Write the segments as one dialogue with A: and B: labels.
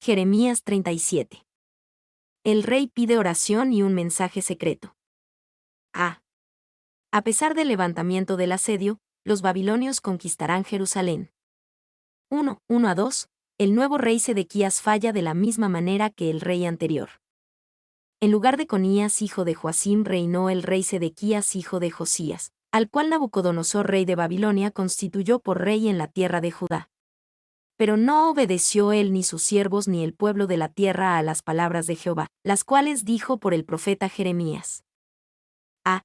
A: Jeremías 37. El rey pide oración y un mensaje secreto. A pesar del levantamiento del asedio, los babilonios conquistarán Jerusalén. 1:1-2. El nuevo rey Sedequías falla de la misma manera que el rey anterior. En lugar de Conías hijo de Joacim reinó el rey Sedequías hijo de Josías, al cual Nabucodonosor rey de Babilonia constituyó por rey en la tierra de Judá. Pero no obedeció él ni sus siervos ni el pueblo de la tierra a las palabras de Jehová, las cuales dijo por el profeta Jeremías.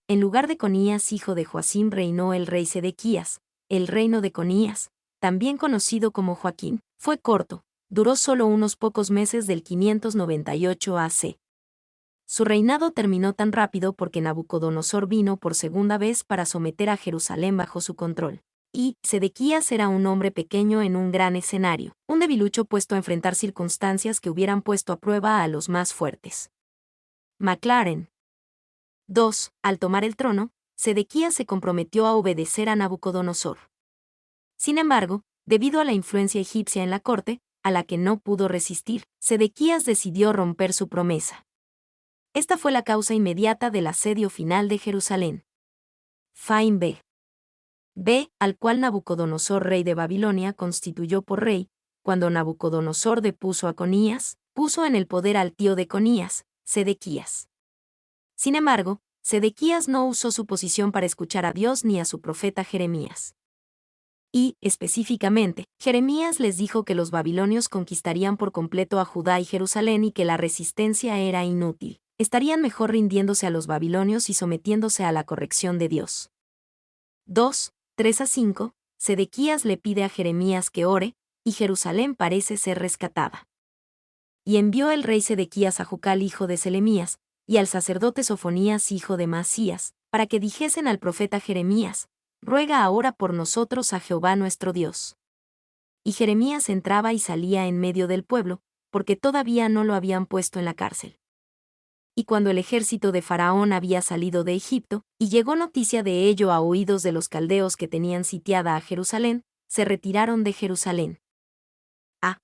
A: En lugar de Conías hijo de Joacim reinó el rey Sedequías. El reino de Conías, también conocido como Joaquín, fue corto, duró solo unos pocos meses del 598 AC. Su reinado terminó tan rápido porque Nabucodonosor vino por segunda vez para someter a Jerusalén bajo su control. Y Sedequías era un hombre pequeño en un gran escenario, un debilucho puesto a enfrentar circunstancias que hubieran puesto a prueba a los más fuertes. McLaren. 2. Al tomar el trono, Sedequías se comprometió a obedecer a Nabucodonosor. Sin embargo, debido a la influencia egipcia en la corte, a la que no pudo resistir, Sedequías decidió romper su promesa. Esta fue la causa inmediata del asedio final de Jerusalén. Faim B, al cual Nabucodonosor rey de Babilonia constituyó por rey, cuando Nabucodonosor depuso a Conías, puso en el poder al tío de Conías, Sedequías. Sin embargo, Sedequías no usó su posición para escuchar a Dios ni a su profeta Jeremías. Y, específicamente, Jeremías les dijo que los babilonios conquistarían por completo a Judá y Jerusalén y que la resistencia era inútil. Estarían mejor rindiéndose a los babilonios y sometiéndose a la corrección de Dios. 2:3-5, Sedequías le pide a Jeremías que ore, y Jerusalén parece ser rescatada. Y envió el rey Sedequías a Jucal hijo de Selemías, y al sacerdote Sofonías hijo de Maasías, para que dijesen al profeta Jeremías: ruega ahora por nosotros a Jehová nuestro Dios. Y Jeremías entraba y salía en medio del pueblo, porque todavía no lo habían puesto en la cárcel. Y cuando el ejército de Faraón había salido de Egipto, y llegó noticia de ello a oídos de los caldeos que tenían sitiada a Jerusalén, se retiraron de Jerusalén.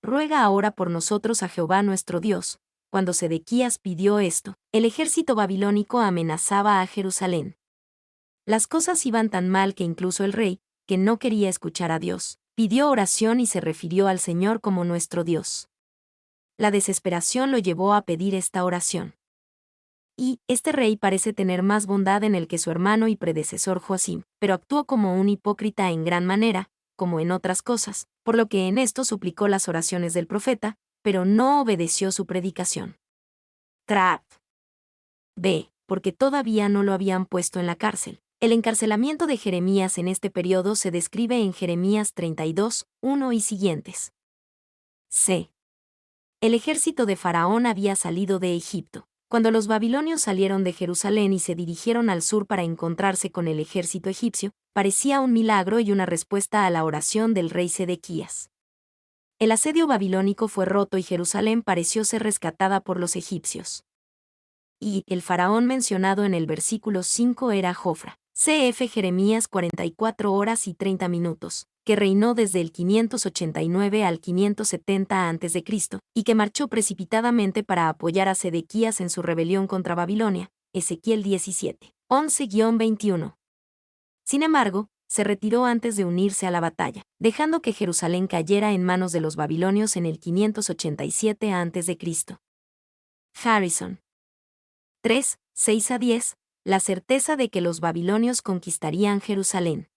A: Ruega ahora por nosotros a Jehová nuestro Dios. Cuando Sedequías pidió esto, el ejército babilónico amenazaba a Jerusalén. Las cosas iban tan mal que incluso el rey, que no quería escuchar a Dios, pidió oración y se refirió al Señor como nuestro Dios. La desesperación lo llevó a pedir esta oración. Y este rey parece tener más bondad en él que su hermano y predecesor Joacim, pero actuó como un hipócrita en gran manera, como en otras cosas, por lo que en esto suplicó las oraciones del profeta, pero no obedeció su predicación. Porque todavía no lo habían puesto en la cárcel. El encarcelamiento de Jeremías en este periodo se describe en Jeremías 32:1 y siguientes. El ejército de Faraón había salido de Egipto. Cuando los babilonios salieron de Jerusalén y se dirigieron al sur para encontrarse con el ejército egipcio, parecía un milagro y una respuesta a la oración del rey Sedequías. El asedio babilónico fue roto y Jerusalén pareció ser rescatada por los egipcios. Y el faraón mencionado en el versículo 5 era Jofra, cf. Jeremías 44 horas y 30 minutos, que reinó desde el 589 al 570 a.C., y que marchó precipitadamente para apoyar a Sedequías en su rebelión contra Babilonia, Ezequiel 17:11-21. Sin embargo, se retiró antes de unirse a la batalla, dejando que Jerusalén cayera en manos de los babilonios en el 587 a.C. Harrison. 3:6-10, la certeza de que los babilonios conquistarían Jerusalén.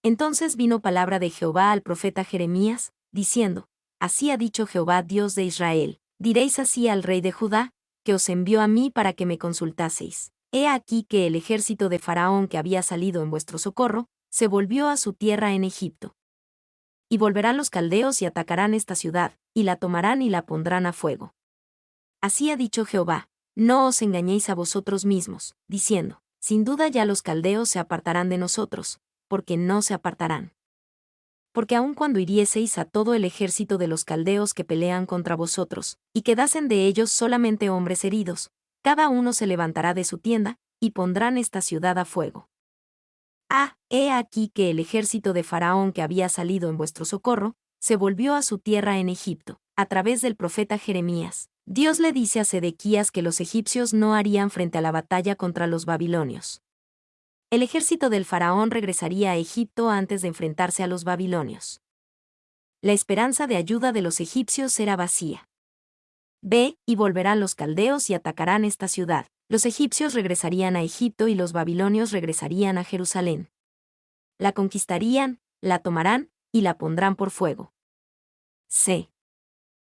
A: Entonces vino palabra de Jehová al profeta Jeremías, diciendo: así ha dicho Jehová Dios de Israel, diréis así al rey de Judá, que os envió a mí para que me consultaseis: he aquí que el ejército de Faraón que había salido en vuestro socorro, se volvió a su tierra en Egipto. Y volverán los caldeos y atacarán esta ciudad, y la tomarán y la pondrán a fuego. Así ha dicho Jehová: no os engañéis a vosotros mismos, diciendo: sin duda ya los caldeos se apartarán de nosotros, porque no se apartarán. Porque aun cuando hirieseis a todo el ejército de los caldeos que pelean contra vosotros, y quedasen de ellos solamente hombres heridos, cada uno se levantará de su tienda, y pondrán esta ciudad a fuego. He aquí que el ejército de Faraón que había salido en vuestro socorro, se volvió a su tierra en Egipto. a través del profeta Jeremías, Dios le dice a Sedequías que los egipcios no harían frente a la batalla contra los babilonios. El ejército del faraón regresaría a Egipto antes de enfrentarse a los babilonios. La esperanza de ayuda de los egipcios era vacía. Ve, y volverán los caldeos y atacarán esta ciudad. Los egipcios regresarían a Egipto y los babilonios regresarían a Jerusalén. La conquistarían, la tomarán, y la pondrán por fuego. C.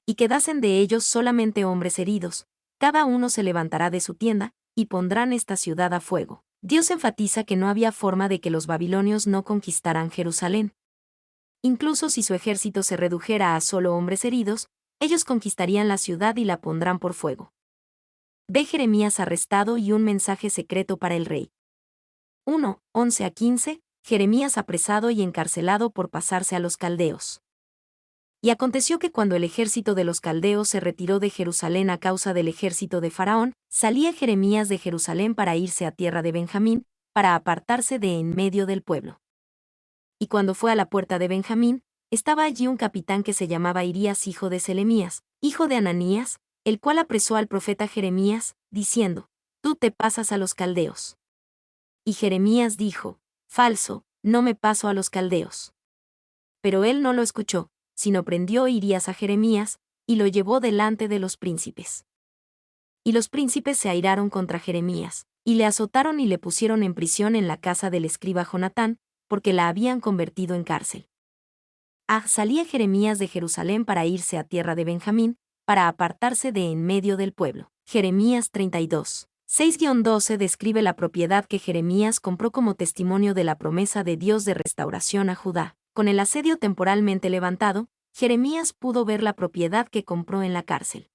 A: Y quedasen de ellos solamente hombres heridos, cada uno se levantará de su tienda, y pondrán esta ciudad a fuego. Dios enfatiza que no había forma de que los babilonios no conquistaran Jerusalén. Incluso si su ejército se redujera a solo hombres heridos, ellos conquistarían la ciudad y la pondrán por fuego. Ve Jeremías arrestado y un mensaje secreto para el rey. 1, 11 a 15, Jeremías apresado y encarcelado por pasarse a los caldeos. Y aconteció que cuando el ejército de los caldeos se retiró de Jerusalén a causa del ejército de Faraón, salía Jeremías de Jerusalén para irse a tierra de Benjamín, para apartarse de en medio del pueblo. Y cuando fue a la puerta de Benjamín, estaba allí un capitán que se llamaba Irías hijo de Selemías, hijo de Ananías, el cual apresó al profeta Jeremías, diciendo, «Tú te pasas a los caldeos». Y Jeremías dijo, «Falso, no me paso a los caldeos». Pero él no lo escuchó, sino prendió Irías a Jeremías, y lo llevó delante de los príncipes. Y los príncipes se airaron contra Jeremías, y le azotaron y le pusieron en prisión en la casa del escriba Jonatán, porque la habían convertido en cárcel. Salía Jeremías de Jerusalén para irse a tierra de Benjamín, para apartarse de en medio del pueblo. Jeremías 32. 6-12 describe la propiedad que Jeremías compró como testimonio de la promesa de Dios de restauración a Judá. Con el asedio temporalmente levantado, Jeremías pudo ver la propiedad que compró en la cárcel.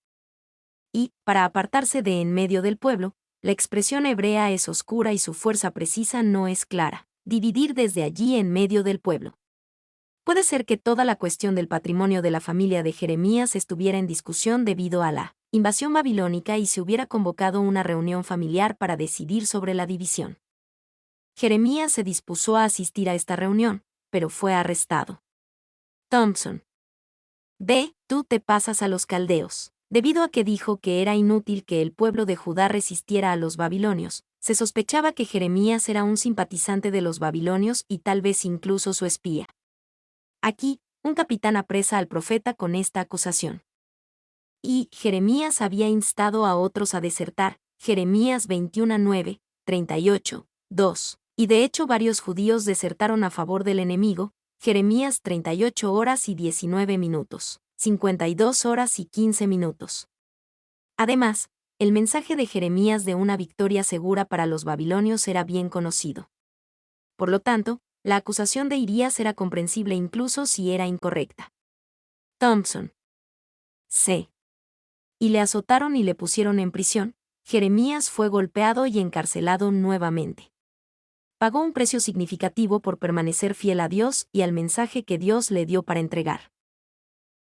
A: Y, para apartarse de en medio del pueblo, la expresión hebrea es oscura y su fuerza precisa no es clara. Dividir desde allí en medio del pueblo. Puede ser que toda la cuestión del patrimonio de la familia de Jeremías estuviera en discusión debido a la invasión babilónica y se hubiera convocado una reunión familiar para decidir sobre la división. Jeremías se dispuso a asistir a esta reunión, pero fue arrestado. Thompson. Ve, tú te pasas a los caldeos. Debido a que dijo que era inútil que el pueblo de Judá resistiera a los babilonios, se sospechaba que Jeremías era un simpatizante de los babilonios y tal vez incluso su espía. Aquí, un capitán apresa al profeta con esta acusación. Y Jeremías había instado a otros a desertar, Jeremías 21:9, 38, 2. Y de hecho varios judíos desertaron a favor del enemigo, Jeremías 38 horas y 19 minutos, 52 horas y 15 minutos. Además, el mensaje de Jeremías de una victoria segura para los babilonios era bien conocido. Por lo tanto, la acusación de Irías era comprensible incluso si era incorrecta. Thompson. C. Y le azotaron y le pusieron en prisión, Jeremías fue golpeado y encarcelado nuevamente. Pagó un precio significativo por permanecer fiel a Dios y al mensaje que Dios le dio para entregar.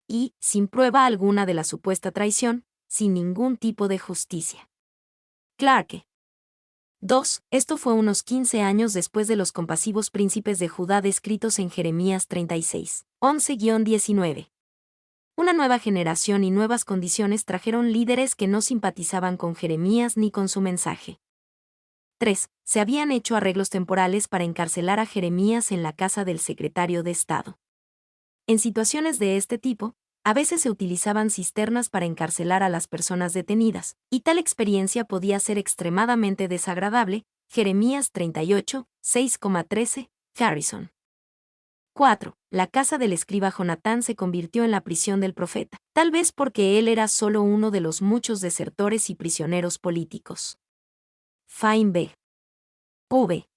A: Y, sin prueba alguna de la supuesta traición, sin ningún tipo de justicia. Clarke. 2. Esto fue unos 15 años después de los compasivos príncipes de Judá descritos en Jeremías 36, 11-19. Una nueva generación y nuevas condiciones trajeron líderes que no simpatizaban con Jeremías ni con su mensaje. 3. Se habían hecho arreglos temporales para encarcelar a Jeremías en la casa del secretario de Estado. En situaciones de este tipo, a veces se utilizaban cisternas para encarcelar a las personas detenidas, y tal experiencia podía ser extremadamente desagradable. Jeremías 38, 6,13, Harrison. 4. La casa del escriba Jonatán se convirtió en la prisión del profeta, tal vez porque él era solo uno de los muchos desertores y prisioneros políticos. Fine B. V.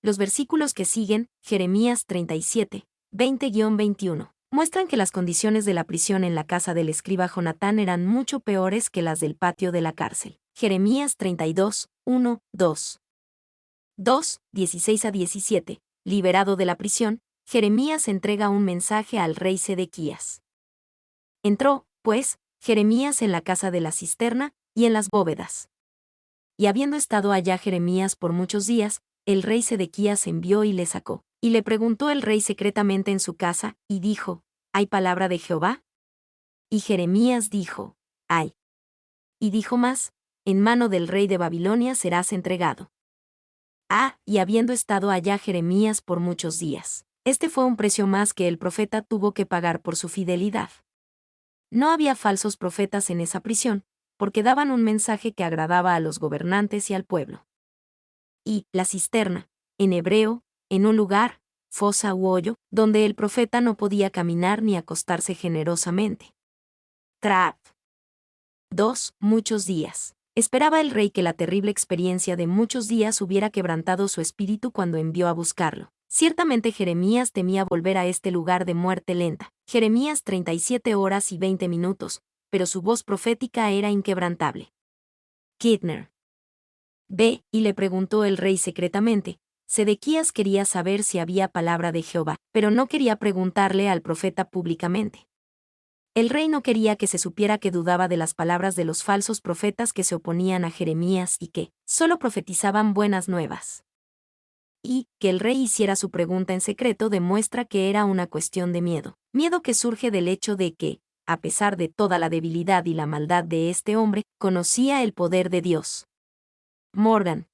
A: Los versículos que siguen, Jeremías 37, 20-21. Muestran que las condiciones de la prisión en la casa del escriba Jonatán eran mucho peores que las del patio de la cárcel. Jeremías 32, 1, 2. 2, 16-17. Liberado de la prisión, Jeremías entrega un mensaje al rey Sedequías. Entró, pues, Jeremías en la casa de la cisterna, y en las bóvedas. Y habiendo estado allá Jeremías por muchos días, el rey Sedequías envió y le sacó. Y le preguntó el rey secretamente en su casa, y dijo, ¿hay palabra de Jehová? Y Jeremías dijo, ay. Y dijo más, en mano del rey de Babilonia serás entregado. Y habiendo estado allá Jeremías por muchos días, este fue un precio más que el profeta tuvo que pagar por su fidelidad. No había falsos profetas en esa prisión, porque daban un mensaje que agradaba a los gobernantes y al pueblo. Y la cisterna, en hebreo, en un lugar, fosa u hoyo, donde el profeta no podía caminar ni acostarse generosamente. Trap. 2. Muchos días. Esperaba el rey que la terrible experiencia de muchos días hubiera quebrantado su espíritu cuando envió a buscarlo. Ciertamente Jeremías temía volver a este lugar de muerte lenta. Jeremías 37 horas y 20 minutos, pero su voz profética era inquebrantable. Kidner. Ve, y le preguntó el rey secretamente. Sedequías quería saber si había palabra de Jehová, pero no quería preguntarle al profeta públicamente. El rey no quería que se supiera que dudaba de las palabras de los falsos profetas que se oponían a Jeremías y que solo profetizaban buenas nuevas. Y que el rey hiciera su pregunta en secreto demuestra que era una cuestión de miedo. Miedo que surge del hecho de que, a pesar de toda la debilidad y la maldad de este hombre, conocía el poder de Dios. Morgan.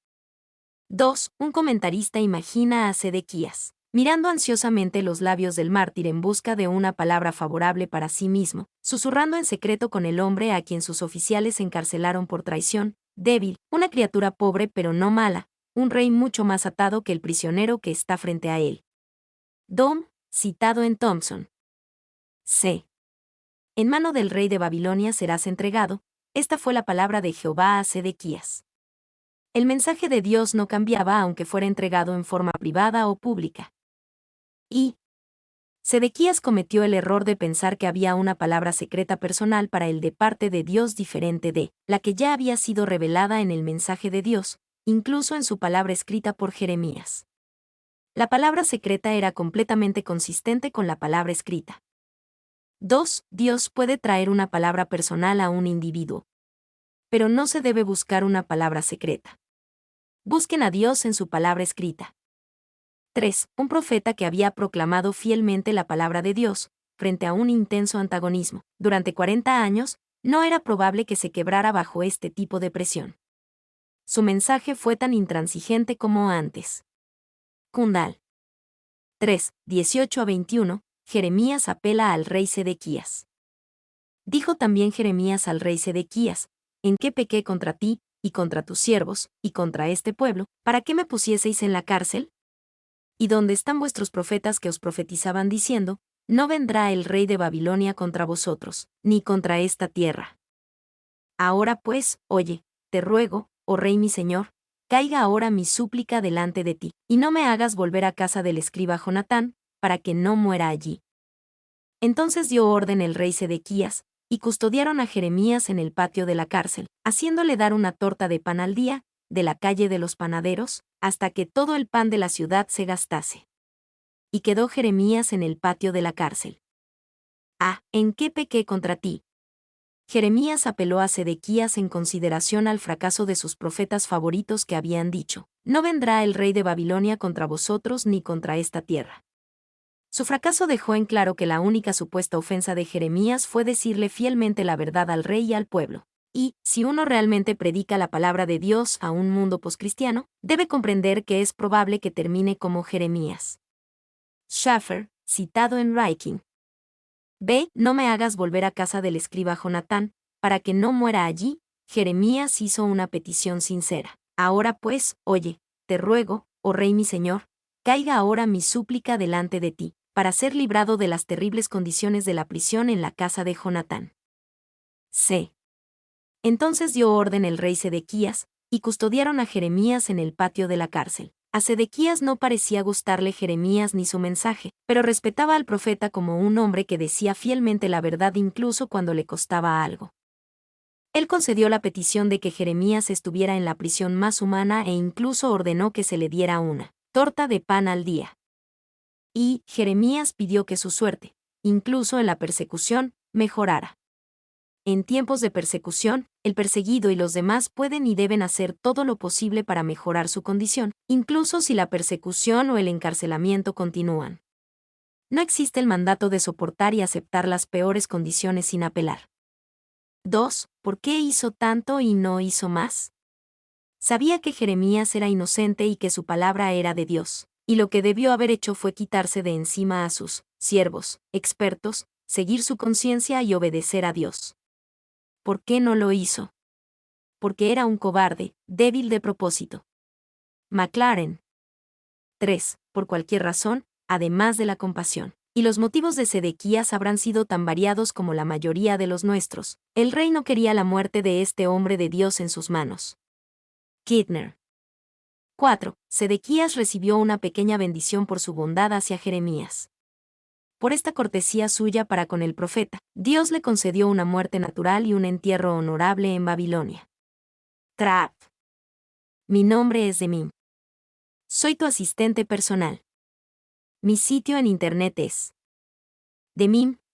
A: 2. Un comentarista imagina a Sedequías mirando ansiosamente los labios del mártir en busca de una palabra favorable para sí mismo, susurrando en secreto con el hombre a quien sus oficiales encarcelaron por traición, débil, una criatura pobre pero no mala, un rey mucho más atado que el prisionero que está frente a él. Dom, citado en Thompson. C. En mano del rey de Babilonia serás entregado, esta fue la palabra de Jehová a Sedequías. El mensaje de Dios no cambiaba aunque fuera entregado en forma privada o pública. Y Sedequías cometió el error de pensar que había una palabra secreta personal para él de parte de Dios diferente de la que ya había sido revelada en el mensaje de Dios, incluso en su palabra escrita por Jeremías. La palabra secreta era completamente consistente con la palabra escrita. 2. Dios puede traer una palabra personal a un individuo. Pero no se debe buscar una palabra secreta. Busquen a Dios en su palabra escrita. 3. Un profeta que había proclamado fielmente la palabra de Dios, frente a un intenso antagonismo, durante 40 años, no era probable que se quebrara bajo este tipo de presión. Su mensaje fue tan intransigente como antes. Kundal. 3. 18 a 21. Jeremías apela al rey Sedequías. Dijo también Jeremías al rey Sedequías, ¿en qué pequé contra ti, y contra tus siervos, y contra este pueblo, para que me pusieseis en la cárcel? ¿Y dónde están vuestros profetas que os profetizaban diciendo, no vendrá el rey de Babilonia contra vosotros, ni contra esta tierra? Ahora pues, oye, te ruego, oh rey mi señor, caiga ahora mi súplica delante de ti, y no me hagas volver a casa del escriba Jonatán, para que no muera allí. Entonces dio orden el rey Sedequías, y custodiaron a Jeremías en el patio de la cárcel, haciéndole dar una torta de pan al día, de la calle de los panaderos, hasta que todo el pan de la ciudad se gastase. Y quedó Jeremías en el patio de la cárcel. ¿En qué pequé contra ti? Jeremías apeló a Sedequías en consideración al fracaso de sus profetas favoritos que habían dicho, no vendrá el rey de Babilonia contra vosotros ni contra esta tierra. Su fracaso dejó en claro que la única supuesta ofensa de Jeremías fue decirle fielmente la verdad al rey y al pueblo. Y, si uno realmente predica la palabra de Dios a un mundo poscristiano, debe comprender que es probable que termine como Jeremías. Schaffer, citado en Writing. Ve, no me hagas volver a casa del escriba Jonatán, para que no muera allí. Jeremías hizo una petición sincera. Ahora pues, oye, te ruego, oh rey mi señor, caiga ahora mi súplica delante de ti, para ser librado de las terribles condiciones de la prisión en la casa de Jonatán. C. Entonces dio orden el rey Sedequías, y custodiaron a Jeremías en el patio de la cárcel. A Sedequías no parecía gustarle Jeremías ni su mensaje, pero respetaba al profeta como un hombre que decía fielmente la verdad incluso cuando le costaba algo. Él concedió la petición de que Jeremías estuviera en la prisión más humana e incluso ordenó que se le diera una torta de pan al día. Y Jeremías pidió que su suerte, incluso en la persecución, mejorara. En tiempos de persecución, el perseguido y los demás pueden y deben hacer todo lo posible para mejorar su condición, incluso si la persecución o el encarcelamiento continúan. No existe el mandato de soportar y aceptar las peores condiciones sin apelar. 2. ¿Por qué hizo tanto y no hizo más? Sabía que Jeremías era inocente y que su palabra era de Dios, y lo que debió haber hecho fue quitarse de encima a sus siervos, expertos, seguir su conciencia y obedecer a Dios. ¿Por qué no lo hizo? Porque era un cobarde, débil de propósito. McLaren. 3. Por cualquier razón, además de la compasión. Y los motivos de Sedequías habrán sido tan variados como la mayoría de los nuestros. El rey no quería la muerte de este hombre de Dios en sus manos. Kidner. 4. Sedequías recibió una pequeña bendición por su bondad hacia Jeremías. Por esta cortesía suya para con el profeta, Dios le concedió una muerte natural y un entierro honorable en Babilonia. Trap. Mi nombre es Demim. Soy tu asistente personal. Mi sitio en internet es demim.es.tl.